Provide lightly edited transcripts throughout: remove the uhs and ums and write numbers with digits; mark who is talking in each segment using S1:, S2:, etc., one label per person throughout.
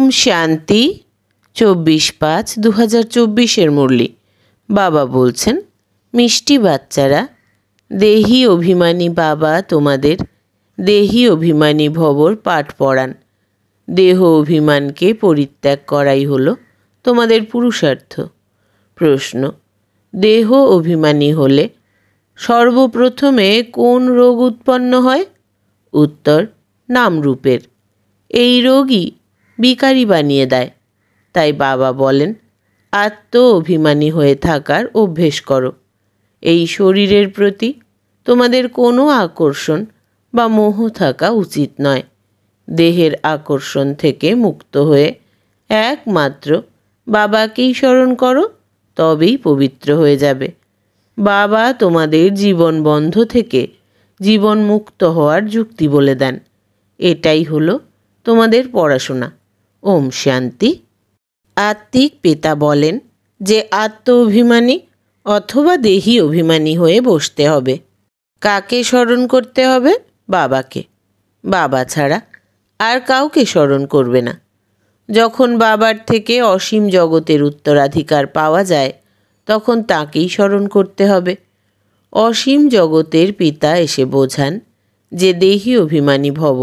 S1: ওম শান্তি 24/5/2024 মুরলি। বাবা বলছেন, মিষ্টি বাচ্চারা, দেহি অভিমানী বাবা তোমাদের দেহি অভিমানী ভবর পাঠ পড়ান। দেহ অভিমানকে পরিত্যাগ করাই হলো তোমাদের পুরুষার্থ। প্রশ্ন: দেহ অভিমানী হলে সর্বপ্রথমে কোন রোগ উৎপন্ন হয়? উত্তর: নামরূপের। এই রোগই বিকারী বানিয়ে দেয়। তাই বাবা বলেন, আত্ম অভিমানী হয়ে থাকার অভ্যেস করো। এই শরীরের প্রতি তোমাদের কোনো আকর্ষণ বা মোহ থাকা উচিত নয়। দেহের আকর্ষণ থেকে মুক্ত হয়ে একমাত্র বাবাকেই স্মরণ করো, তবেই পবিত্র হয়ে যাবে। বাবা তোমাদের জীবন বন্ধ থেকে জীবন মুক্ত হওয়ার যুক্তি বলে দেন। এটাই হলো তোমাদের পড়াশোনা। ওম শান্তি। আত্মিক পিতা বলেন যে আত্ম অভিমানী অথবা দেহি অভিমানী হয়ে বসতে হবে। কাকে স্মরণ করতে হবে? বাবাকে। বাবা ছাড়া আর কাউকে স্মরণ করবে না। যখন বাবার থেকে অসীম জগতের উত্তরাধিকার পাওয়া যায়, তখন তাকেই স্মরণ করতে হবে। অসীম জগতের পিতা এসে বোঝান যে দেহি অভিমানী ভব,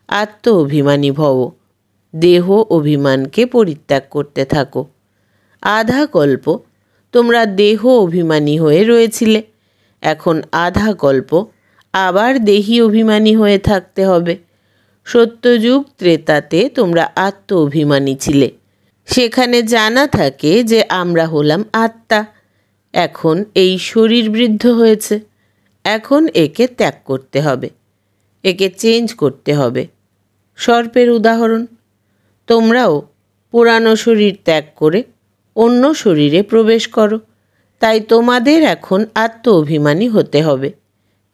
S1: আত্ম অভিমানী ভব। দেহ অভিমানকে পরিত্যাগ করতে থাকো। আধা কল্প তোমরা দেহ অভিমানী হয়ে রয়েছিলে, এখন আধা কল্প আবার দেহি অভিমানী হয়ে থাকতে হবে। সত্যযুগ ত্রেতাতে তোমরা আত্ম অভিমানী ছিলে। সেখানে জানা থাকে যে আমরা হলাম আত্মা। এখন এই শরীর বৃদ্ধ হয়েছে, এখন একে ত্যাগ করতে হবে, একে চেঞ্জ করতে হবে। সর্পের উদাহরণ, তোমরাও পুরানো শরীর ত্যাগ করে অন্য শরীরে প্রবেশ করো। তাই তোমাদের এখন আত্ম অভিমানী হতে হবে।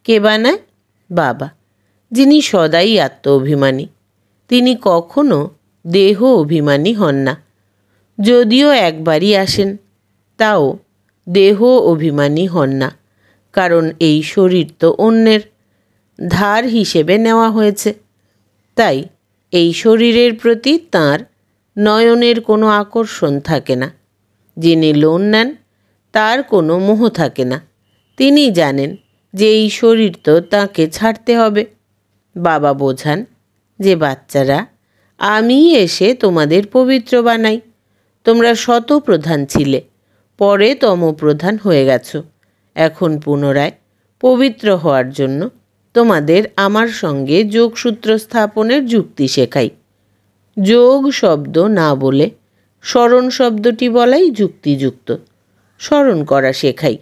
S1: কে বানায়? বাবা, যিনি সদাই আত্ম অভিমানী। তিনি কখনো দেহ অভিমানী হন না। যদিও একবারই আসেন, তাও দেহ অভিমানী হন না, কারণ এই শরীর তো অন্যের ধার হিসেবে নেওয়া হয়েছে। তাই এই শরীরের প্রতি তাঁর নয়নের কোনো আকর্ষণ থাকে না। যিনি লোন নেন তার কোনো মোহ থাকে না। তিনি জানেন যে এই শরীর তো তাঁকে ছাড়তে হবে। বাবা বোঝান যে বাচ্চারা, আমি এসে তোমাদের পবিত্র বানাই। তোমরা শতপ্রধান ছিলে, পরে তমপ্রধান হয়ে গেছো। এখন পুনরায় পবিত্র হওয়ার জন্য তোমাদের আমার সঙ্গে যোগসূত্র স্থাপনের যুক্তি শেখাই। যোগ শব্দ না বলে স্মরণ শব্দটি বলাই যুক্তিযুক্ত। স্মরণ করা শেখাই।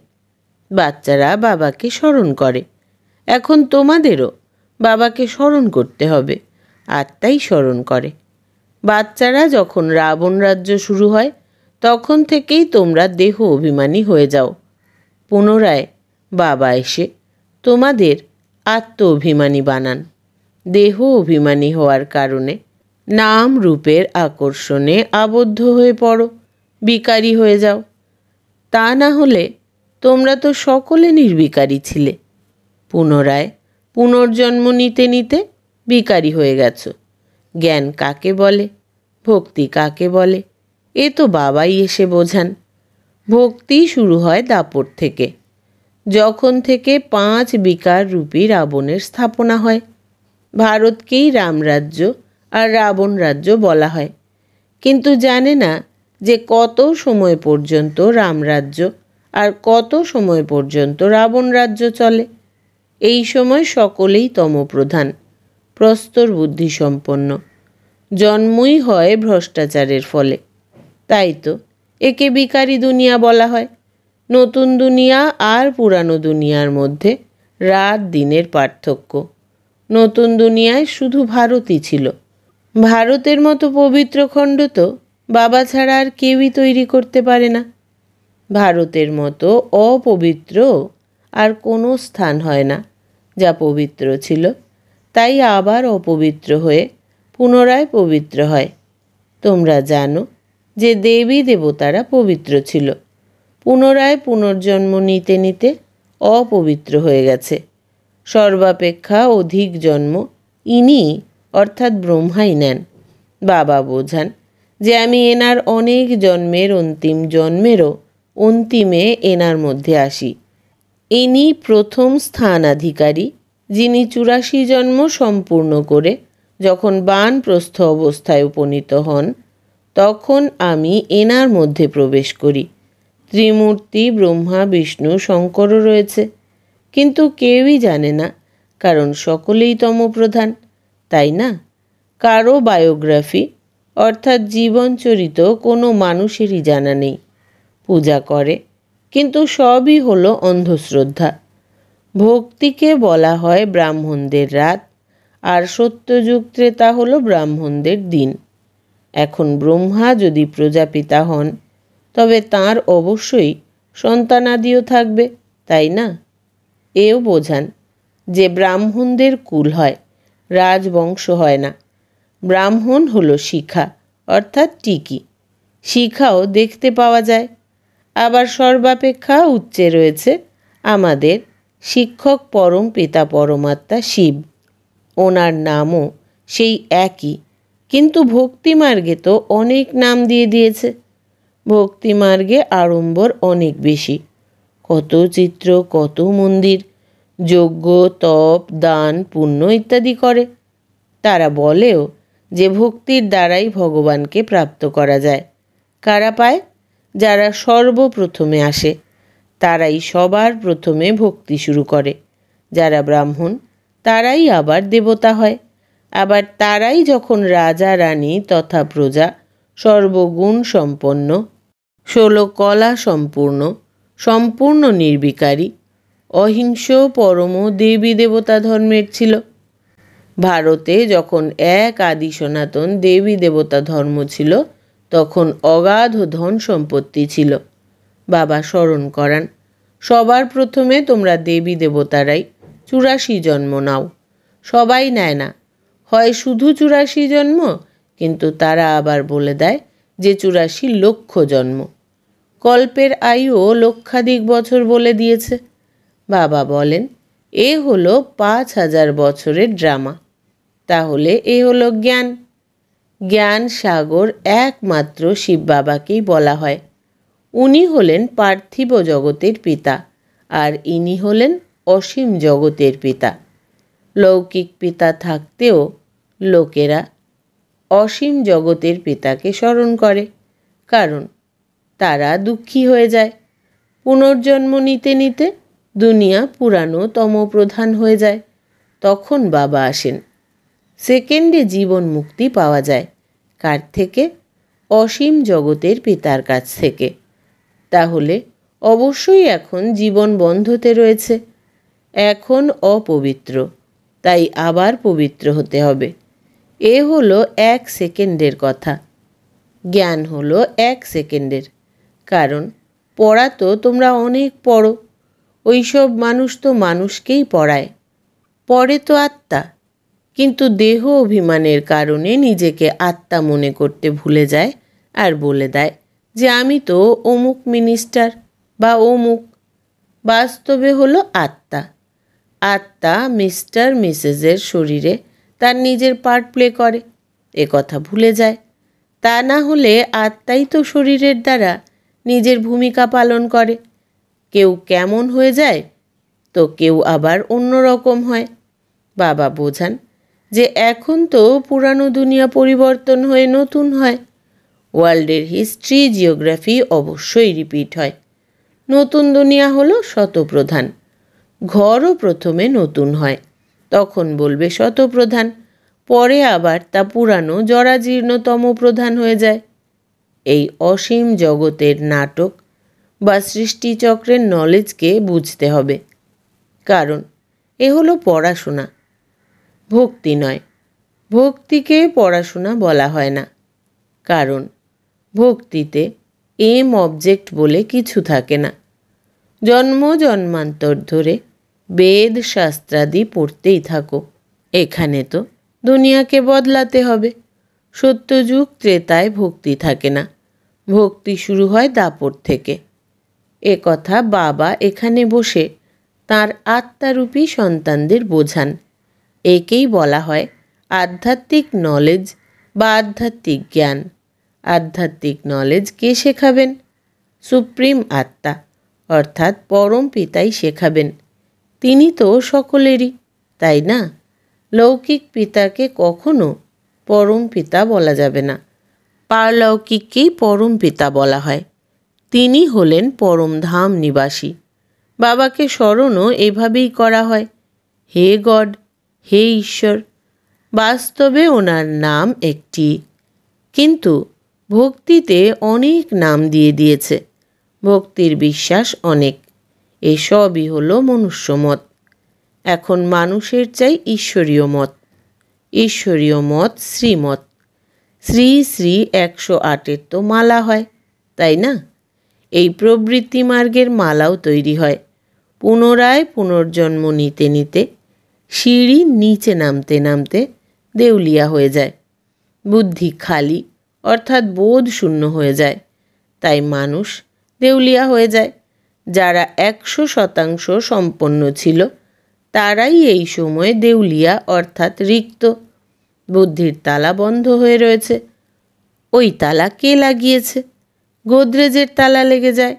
S1: বাচ্চারা বাবাকে স্মরণ করে। এখন তোমাদেরও বাবাকে স্মরণ করতে হবে। আত্মাই স্মরণ করে। বাচ্চারা যখন রাবণ রাজ্য শুরু হয়, তখন থেকেই তোমরা দেহ অভিমানী হয়ে যাও। পুনরায় বাবা এসে তোমাদের আত্ম অভিমানী বানান। দেহ অভিমানী হওয়ার কারণে নাম রূপের আকর্ষণে আবদ্ধ হয়ে পড়ো, বিকারী হয়ে যাও। তা না হলে তোমরা তো সকলে নির্বিকারী ছিলে। পুনরায় পুনর্জন্ম নিতে নিতে বিকারী হয়ে গেছো। জ্ঞান কাকে বলে? ভক্তি কাকে বলে? এ তো বাবাই এসে বোঝান। ভক্তি শুরু হয় দাপট থেকে, যখন থেকে 5 বিকার রূপী রাবণের স্থাপনা হয়। ভারতকেই রামরাজ্য আর রাবণ রাজ্য বলা হয়, কিন্তু জানে না যে কত সময় পর্যন্ত রামরাজ্য আর কত সময় পর্যন্ত রাবণ রাজ্য চলে। এই সময় সকলেই তমপ্রধান, প্রস্তর বুদ্ধিসম্পন্ন। জন্মই হয় ভ্রষ্টাচারের ফলে। তাই তো একে বিকারী দুনিয়া বলা হয়। নতুন দুনিয়া আর পুরানো দুনিয়ার মধ্যে রাত দিনের পার্থক্য। নতুন দুনিয়ায় শুধু ভারতই ছিল। ভারতের মতো পবিত্র খণ্ড তো বাবা ছাড়া আর কেউই তৈরি করতে পারে না। ভারতের মতো অপবিত্র আর কোনো স্থান হয় না যা পবিত্র ছিল, তাই আবার অপবিত্র হয়ে পুনরায় পবিত্র হয়। তোমরা জানো যে দেবী দেবতারা পবিত্র ছিল, পুনরায় পুনর্জন্ম নিতে নিতে অপবিত্র হয়ে গেছে। সর্বাপেক্ষা অধিক জন্ম ইনি অর্থাৎ ব্রহ্মাই নেন। বাবা বোঝান যে আমি এনার অনেক জন্মের অন্তিম জন্মেরও অন্তিমে এনার মধ্যে আসি। ইনি প্রথম স্থানাধিকারী, যিনি 84 জন্ম সম্পূর্ণ করে যখন বানপ্রস্থ অবস্থায় উপনীত হন, তখন আমি এনার মধ্যে প্রবেশ করি। ত্রিমূর্তি ব্রহ্মা বিষ্ণু শঙ্করও রয়েছে, কিন্তু কেউই জানে না, কারণ সকলেই তমপ্রধান, তাই না? কারো বায়োগ্রাফি অর্থাৎ জীবনচরিত কোনো মানুষেরই জানা নেই। পূজা করে, কিন্তু সবই হলো অন্ধশ্রদ্ধা। ভক্তিকে বলা হয় ব্রাহ্মণদের রাত, আর সত্যযুগ ত্রেতা হলো ব্রাহ্মণদের দিন। এখন ব্রহ্মা যদি প্রজাপিতা হন, তবে তাঁর অবশ্যই সন্তানাদিও থাকবে, তাই না? এও বোঝান যে ব্রাহ্মণদের কুল হয়, রাজবংশ হয় না। ব্রাহ্মণ হলো শিখা অর্থাৎ টিকি। শিখাও দেখতে পাওয়া যায়। আবার সর্বাপেক্ষা উচ্চে রয়েছে আমাদের শিক্ষক পরম পিতা পরমাত্মা শিব। ওনার নামও সেই একই, কিন্তু ভক্তিমার্গে তো অনেক নাম দিয়ে দিয়েছে। ভক্তিমার্গে আড়ম্বর অনেক বেশি, কত চিত্র, কত মন্দির, যজ্ঞ, তপ, দান, পুণ্য ইত্যাদি করে। তারা বলেও যে ভক্তির দ্বারাই ভগবানকে প্রাপ্ত করা যায়। কারা পায়? যারা সর্বপ্রথমে আসে, তারাই সবার প্রথমে ভক্তি শুরু করে। যারা ব্রাহ্মণ, তারাই আবার দেবতা হয়। আবার তারাই যখন রাজা রানী তথা প্রজা, সর্বগুণ সম্পন্ন, 16 কলা সম্পূর্ণ, সম্পূর্ণ নির্বিকারী, অহিংস পরম দেবী দেবতা ধর্মের ছিল। ভারতে যখন এক আদি সনাতন দেবী দেবতা ধর্ম ছিল, তখন অগাধ ধন সম্পত্তি ছিল। বাবা স্মরণ করান, সবার প্রথমে তোমরা দেবী দেবতারাই 84 জন্ম নাও। সবাই নেয় না, হয় শুধু 84 জন্ম, কিন্তু তারা আবার বলে দেয় যে 84 লক্ষ জন্ম। কল্পের আয়ুও লক্ষাধিক বছর বলে দিয়েছে। বাবা বলেন এ হলো 5000 বছরের ড্রামা। তাহলে এ হলো জ্ঞান। জ্ঞান সাগর একমাত্র শিব বাবাকেই বলা হয়। উনি হলেন পার্থিব জগতের পিতা, আর ইনি হলেন অসীম জগতের পিতা। লৌকিক পিতা থাকতেও লোকেরা অসীম জগতের পিতাকে স্মরণ করে, কারণ তারা দুঃখী হয়ে যায়। পুনর্জন্ম নিতে নিতে দুনিয়া পুরানো তমপ্রধান হয়ে যায়। তখন বাবা আসেন। সেকেন্ডে জীবন মুক্তি পাওয়া যায়। কার থেকে? অসীম জগতের পিতার কাছ থেকে। তাহলে অবশ্যই এখন জীবন বন্ধতে রয়েছে। এখন অপবিত্র, তাই আবার পবিত্র হতে হবে। এ হলো 1 সেকেন্ডের কথা। জ্ঞান হলো 1 সেকেন্ডের। কারণ পড়া তো তোমরা অনেক পড়ো। ওইসব মানুষ তো মানুষকেই পড়ায়। পড়ে তো আত্মা, কিন্তু দেহ অভিমানের কারণে নিজেকে আত্মা মনে করতে ভুলে যায়, আর বলে দেয় যে আমি তো অমুক মিনিস্টার বা অমুক। বাস্তবে হলো আত্মা। আত্মা মিস্টার মিসেসের শরীরে তার নিজের পার্ট প্লে করে, এ কথা ভুলে যায়। তা না হলে আত্মাই তো শরীরের দ্বারা নিজের ভূমিকা পালন করে। কেউ কেমন হয়ে যায়, তো কেউ আবার অন্য রকম হয়। বাবা বোঝান যে এখন তো পুরানো দুনিয়া পরিবর্তন হয়ে নতুন হয়। ওয়ার্ল্ডের হিস্ট্রি জিওগ্রাফি অবশ্যই রিপিট হয়। নতুন দুনিয়া হলো শতপ্রধান। ঘরও প্রথমে নতুন হয়, তখন বলবে শতপ্রধান, পরে আবার তা পুরানো জরাজীর্ণতম প্রধান হয়ে যায়। এই অসীম জগতের নাটক বা সৃষ্টিচক্রের নলেজকে বুঝতে হবে। কারণ এ হলো পড়াশোনা, ভক্তি নয়। ভক্তিকে পড়াশোনা বলা হয় না, কারণ ভক্তিতে এম অবজেক্ট বলে কিছু থাকে না। জন্ম জন্মান্তর ধরে বেদ শাস্ত্রাদি পড়তেই থাকো। এখানে তো দুনিয়াকে বদলাতে হবে। সত্যযুগ ত্রেতায় ভক্তি থাকে না, ভক্তি শুরু হয় দাপর থেকে। এ কথা বাবা এখানে বসে তাঁর আত্মারূপী সন্তানদের বোঝান। একেই বলা হয় আধ্যাত্মিক নলেজ বা আধ্যাত্মিক জ্ঞান। আধ্যাত্মিক নলেজ কে শেখাবেন? সুপ্রিম আত্মা অর্থাৎ পরম পিতাই শেখাবেন। তিনি তো সকলেরই, তাই না? লৌকিক পিতাকে কখনো পরম পিতা বলা যাবে না, পারলৌকিককেই পরম পিতা বলা হয়। তিনি হলেন পরম ধাম নিবাসী। বাবাকে স্মরণও এভাবেই করা হয়, হে গড, হে ঈশ্বর। বাস্তবে ওনার নাম একটি, কিন্তু ভক্তিতে অনেক নাম দিয়ে দিয়েছে। ভক্তির বিশ্বাস অনেক। এসবই হলো মনুষ্য মত। এখন মানুষের চাই ঈশ্বরীয় মত। ঈশ্বরীয় মত শ্রীমত। শ্রী শ্রী 108-এর তো মালা হয়, তাই না? এই প্রবৃত্তি মার্গের মালাও তৈরি হয়। পুনরায় পুনর্জন্ম নিতে নিতে, সিঁড়ি নিচে নামতে নামতে দেউলিয়া হয়ে যায়। বুদ্ধি খালি অর্থাৎ বোধ শূন্য হয়ে যায়। তাই মানুষ দেউলিয়া হয়ে যায়। যারা 100% সম্পন্ন ছিল তারাই এই সময় দেউলিয়া অর্থাৎ রিক্ত। বুদ্ধির তালা বন্ধ হয়ে রয়েছে। ওই তালা কে লাগিয়েছে? গোদরেজের তালা লেগে যায়।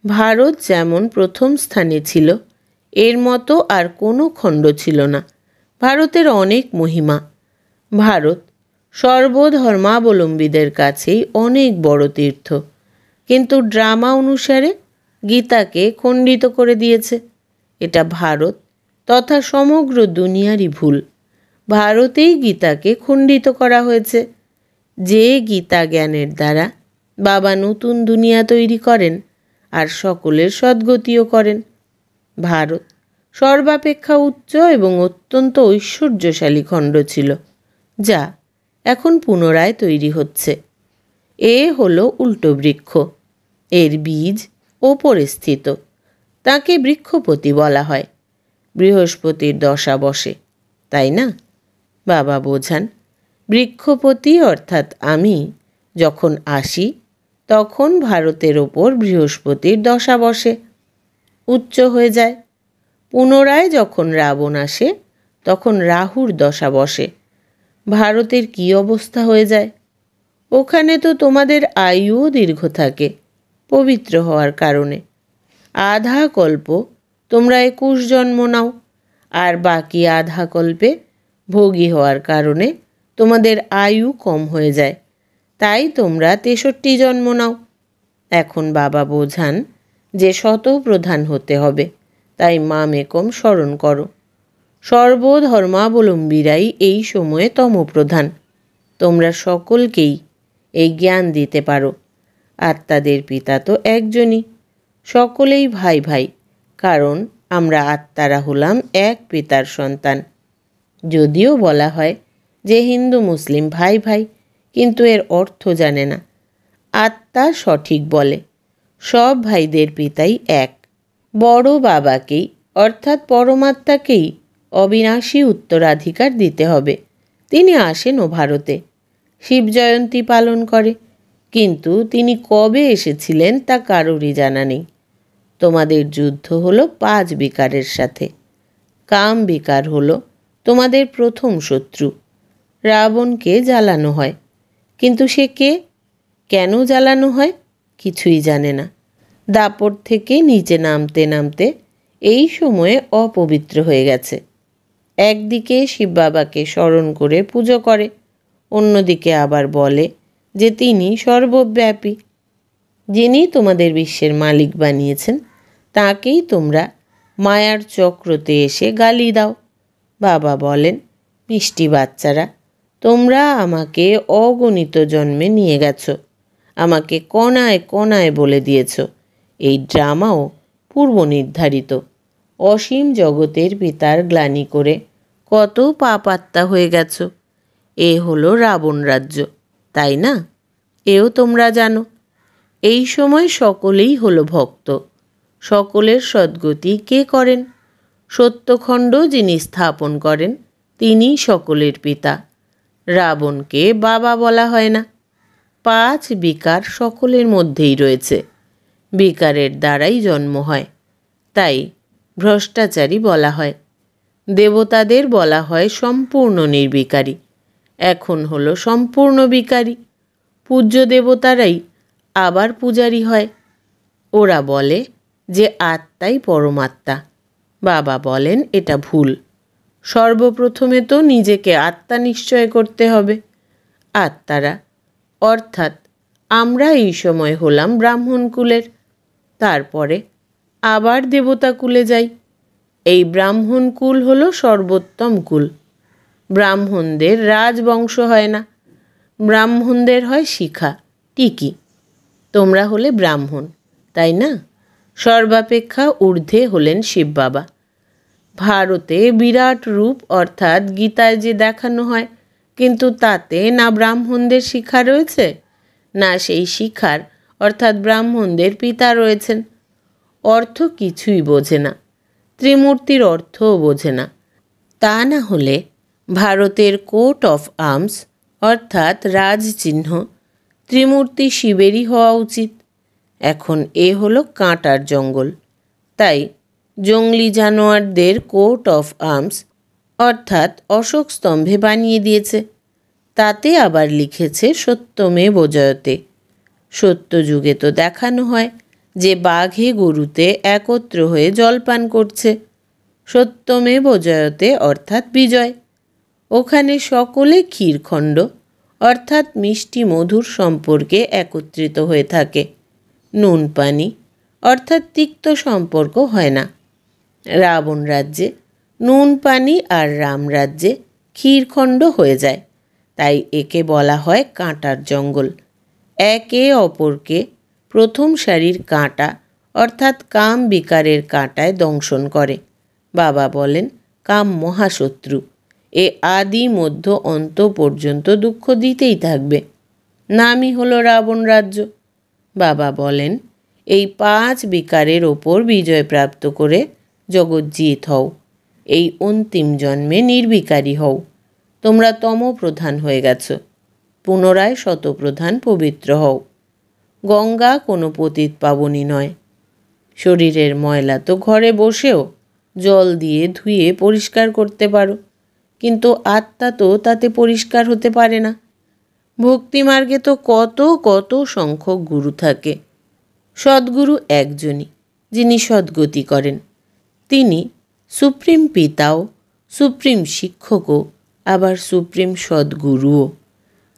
S1: ভারত যেমন প্রথম স্থানে ছিল, এর মতো আর কোনো খণ্ড ছিল না। ভারতের অনেক মহিমা। ভারত সর্বধর্মাবলম্বীদের কাছেই অনেক বড় তীর্থ, কিন্তু ড্রামা অনুসারে গীতাকে খণ্ডিত করে দিয়েছে। এটা ভারত তথা সমগ্র দুনিয়ারই ভুল। ভারতেই গীতাকে খণ্ডিত করা হয়েছে। যে গীতা জ্ঞানের দ্বারা বাবা নতুন দুনিয়া তৈরি করেন আর সকলের সদ্গতিও করেন। ভারত সর্বাপেক্ষা উচ্চ এবং অত্যন্ত ঐশ্বর্যশালী খণ্ড ছিল, যা এখন পুনরায় তৈরি হচ্ছে। এ হলো উল্টো বৃক্ষ। এর বীজ ওপরে স্থিত। তাকে বৃক্ষপতি বলা হয়। বৃহস্পতির দশা বসে, তাই না? বাবা বোঝান, বৃক্ষপতি অর্থাৎ আমি যখন আসি তখন ভারতের ওপর বৃহস্পতির দশা বসে, উচ্চ হয়ে যায়। পুনরায় যখন রাবণ আসে তখন রাহুর দশা বসে। ভারতের কি অবস্থা হয়ে যায়? ওখানে তো তোমাদের আয়ুও দীর্ঘ থাকে পবিত্র হওয়ার কারণে। আধা কল্প তোমরা 21 জন্ম নাও, আর বাকি আধা কল্পে ভোগী হওয়ার কারণে তোমাদের আয়ু কম হয়ে যায়। তাই তোমরা 63 জন্ম নাও। এখন বাবা বোঝান যে শতপ্রধান হতে হবে, তাই মামেকম স্মরণ করো। সর্বধর্মাবলম্বীরাই এই সময়ে তমপ্রধান। তোমরা সকলকেই এই জ্ঞান দিতে পারো। আত্মাদের পিতা তো একজনই, সকলেই ভাই ভাই, কারণ আমরা আত্মারা হলাম এক পিতার সন্তান। যদিও বলা হয় যে হিন্দু মুসলিম ভাই ভাই, কিন্তু এর অর্থ জানে না। আত্মা সঠিক বলে সব ভাইদের পিতাই এক। বড় বাবাকেই অর্থাৎ পরমাত্মাকেই অবিনাশী উত্তরাধিকার দিতে হবে। তিনি আসেনও ভারতে, শিব জয়ন্তী পালন করে, কিন্তু তিনি কবে এসেছিলেন তা কারোরই জানা নেই। তোমাদের যুদ্ধ হলো 5 বিকারের সাথে। কাম বিকার হলো তোমাদের প্রথম শত্রু। রাবণকে জ্বালানো হয়, কিন্তু সে কে, কেন জ্বালানো হয় কিছুই জানে না। দাপট থেকে নিচে নামতে নামতে এই সময়ে অপবিত্র হয়ে গেছে। একদিকে শিব বাবাকে স্মরণ করে পুজো করে, অন্যদিকে আবার বলে যে তিনি সর্বব্যাপী। যিনি তোমাদের বিশ্বের মালিক বানিয়েছেন তাকেই তোমরা মায়ার চক্রতে এসে গালি দাও। বাবা বলেন, মিষ্টি বাচ্চারা, তোমরা আমাকে অগণিত জন্মে নিয়ে গেছো, আমাকে কণায় কণায় বলে দিয়েছ। এই ড্রামাও পূর্ব নির্ধারিত। অসীম জগতের পিতার গ্লানি করে কত পাপাত্মা হয়ে গেছ। এ হলো রাবণ রাজ্য, তাই না? এও তোমরা জানো। এই সময় সকলেই হলো ভক্ত। সকলের সদ্গতি কে করেন? সত্যখণ্ড যিনি স্থাপন করেন তিনি সকলের পিতা। রাবণকে বাবা বলা হয় না। 5 বিকার সকলের মধ্যেই রয়েছে। বিকারের দ্বারাই জন্ম হয়, তাই ভ্রষ্টাচারী বলা হয়। দেবতাদের বলা হয় সম্পূর্ণ নির্বিকারী। এখন হলো সম্পূর্ণ বিকারী। পূজ্য দেবতারাই আবার পূজারী হয়। ওরা বলে যে আত্মাই পরমাত্মা। বাবা বলেন এটা ভুল। সর্বপ্রথমে তো নিজেকে আত্মা নিশ্চয় করতে হবে। আত্মারা অর্থাৎ আমরা এই সময় হলাম ব্রাহ্মণ কুলের, তারপরে আবার দেবতা কুলে যাই। এই ব্রাহ্মণ কুল হলো সর্বোত্তম কুল। ব্রাহ্মণদের রাজবংশ হয় না, ব্রাহ্মণদের হয় শিখা, টিকি। তোমরা হলে ব্রাহ্মণ, তাই না? সর্বাপেক্ষা ঊর্ধ্বে হলেন শিব বাবা। ভারতে বিরাট রূপ অর্থাৎ গীতায় যে দেখানো হয়, কিন্তু তাতে না ব্রাহ্মণদের শিখা রয়েছে, না সেই শিখার অর্থাৎ ব্রাহ্মণদের পিতা রয়েছেন। অর্থ কিছুই বোঝে না, ত্রিমূর্তির অর্থও বোঝে না। তা না হলে ভারতের কোট অফ আর্মস অর্থাৎ রাজচিহ্ন ত্রিমূর্তি শিবেরই হওয়া উচিত। এখন এ হলো কাঁটার জঙ্গল, তাই জঙ্গলি জানোয়ারদের কোট অফ আর্মস অর্থাৎ অশোক স্তম্ভে বানিয়ে দিয়েছে। তাতে আবার লিখেছে সত্যমেব জয়তে। সত্যযুগে তো দেখানো হয় যে বাঘে গরুতে একত্র হয়ে জলপান করছে। সত্যমেব জয়তে অর্থাৎ বিজয়। ওখানে সকলে ক্ষীরখণ্ড অর্থাৎ মিষ্টি মধুর সম্পর্কে একত্রিত হয়ে থাকে। নুন পানি অর্থাৎ তিক্ত সম্পর্ক হয় না। রাবণ রাজ্যে নুন পানি আর রাম রাজ্যে ক্ষীরখণ্ড হয়ে যায়, তাই একে বলা হয় কাঁটার জঙ্গল। একে অপরকে প্রথম সারির কাঁটা অর্থাৎ কাম বিকারের কাঁটায় দংশন করে। বাবা বলেন কাম মহাশত্রু, এ আদি মধ্য অন্ত পর্যন্ত দুঃখ দিতেই থাকবে। নামই হলো রাবণ রাজ্য। বাবা বলেন এই 5 বিকারের ওপর বিজয় প্রাপ্ত করে জগজ্জিৎ হও, এই অন্তিম জন্মে নির্বিকারী হও। তোমরা তমপ্রধান হয়ে গেছ, পুনরায় শতপ্রধান পবিত্র হও। গঙ্গা কোনো পতিত পাবনী নয়। শরীরের ময়লা তো ঘরে বসেও জল দিয়ে ধুয়ে পরিষ্কার করতে পারো, কিন্তু আত্মা তো তাতে পরিষ্কার হতে পারে না। ভক্তিমার্গে তো কত কত সংখ্যক গুরু থাকে। সদ্গুরু একজনই, যিনি সদ্গতি করেন। তিনি সুপ্রিম পিতাও, সুপ্রিম শিক্ষকও, আবার সুপ্রিম সদ্গুরুও।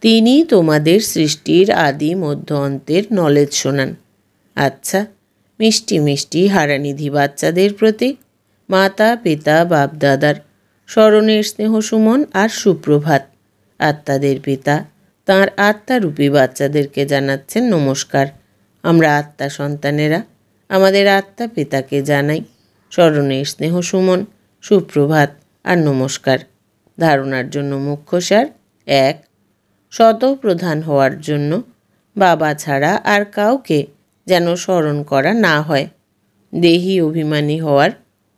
S1: তিনি তোমাদের সৃষ্টির আদি মধ্য অন্তের নলেজ শোনান। আচ্ছা, মিষ্টি মিষ্টি হারানিধি বাচ্চাদের প্রতি মাতা পিতা বাপদাদার স্মরণের স্নেহ সুমন আর সুপ্রভাত। আত্মাদের পিতা তাঁর আত্মারূপী বাচ্চাদেরকে জানাচ্ছেন নমস্কার। আমরা আত্মা সন্তানেরা আমাদের আত্মা পিতাকে জানাই স্মরণের স্নেহ সুমন, সুপ্রভাত আর নমস্কার। ধারণার জন্য মুখ্য সার: 1. শতপ্রধান হওয়ার জন্য বাবা ছাড়া আর কাউকে যেন স্মরণ করা না হয়। দেহি অভিমানী হওয়ার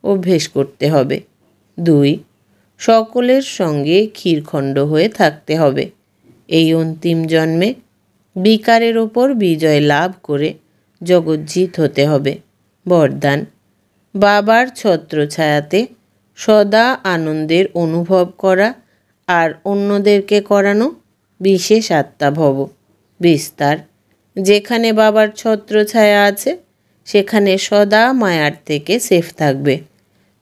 S1: অভ্যেস করতে হবে। 2. সকলের সঙ্গে ক্ষীরখণ্ড হয়ে থাকতে হবে। এই অন্তিম জন্মে বিকারের ওপর বিজয় লাভ করে জগজ্জিৎ হতে হবে। বরদান: বাবার ছত্রছায়াতে সদা আনন্দের অনুভব করা আর অন্যদেরকে করানো বিশেষ আত্মা ভব। বিস্তার: যেখানে বাবার ছত্রছায়া আছে সেখানে সদা মায়ার থেকে সেফ থাকবে।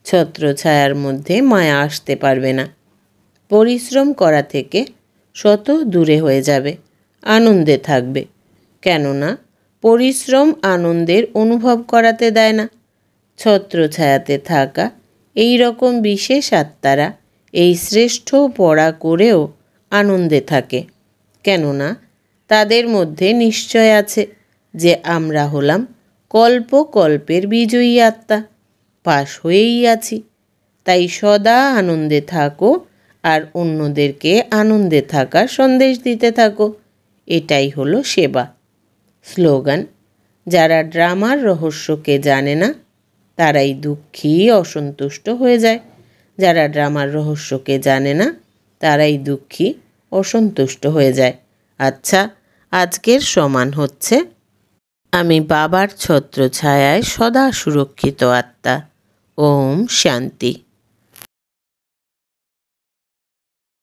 S1: ছত্রছায়ার মধ্যে মায়া আসতে পারবে না। পরিশ্রম করা থেকে শত দূরে হয়ে যাবে, আনন্দে থাকবে। কেননা পরিশ্রম আনন্দের অনুভব করাতে দেয় না। ছত্রছায়াতে থাকা এই রকম বিশেষ আত্মারা এই শ্রেষ্ঠ পড়া করেও আনন্দে থাকে, কেননা তাদের মধ্যে নিশ্চয় আছে যে আমরা হলাম কল্প কল্পের বিজয়ী আত্মা, পাশ হয়েই আছি। তাই সদা আনন্দে থাকো আর অন্যদেরকে আনন্দে থাকার সন্দেশ দিতে থাকো। এটাই হলো সেবা। স্লোগান: যারা ড্রামার রহস্যকে জানে না তারাই দুঃখী অসন্তুষ্ট হয়ে যায়। যারা ড্রামার রহস্যকে জানে না তারাই দুঃখী অসন্তুষ্ট হয়ে যায়। আচ্ছা, আজকের সমান হচ্ছে: আমি বাবার ছত্রছায়ায় সদা সুরক্ষিত আত্মা। ওম শান্তি।